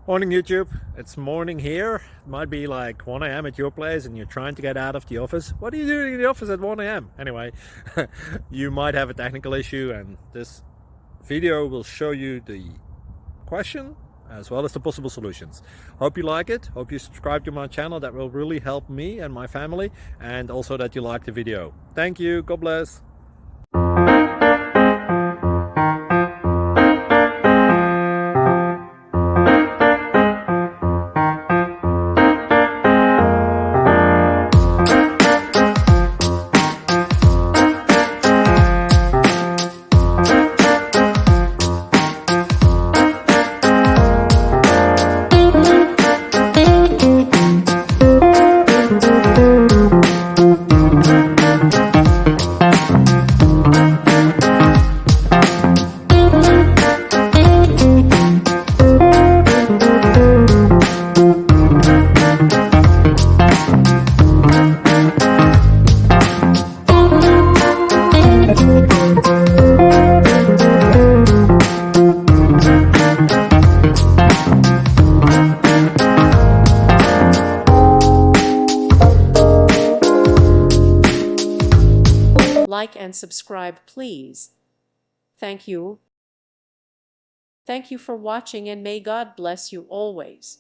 Morning YouTube, it's morning here. It might be like 1 a.m. at your place and you're trying to get out of the office. What are you doing in the office at 1 a.m.? Anyway, you might have a technical issue and this video will show you the question as well as the possible solutions. Hope you like it, hope you subscribe to my channel. That will really help me and my family, and also that you like the video. Thank you, God bless. Like and subscribe, please. Thank you. Thank you for watching, and may God bless you always.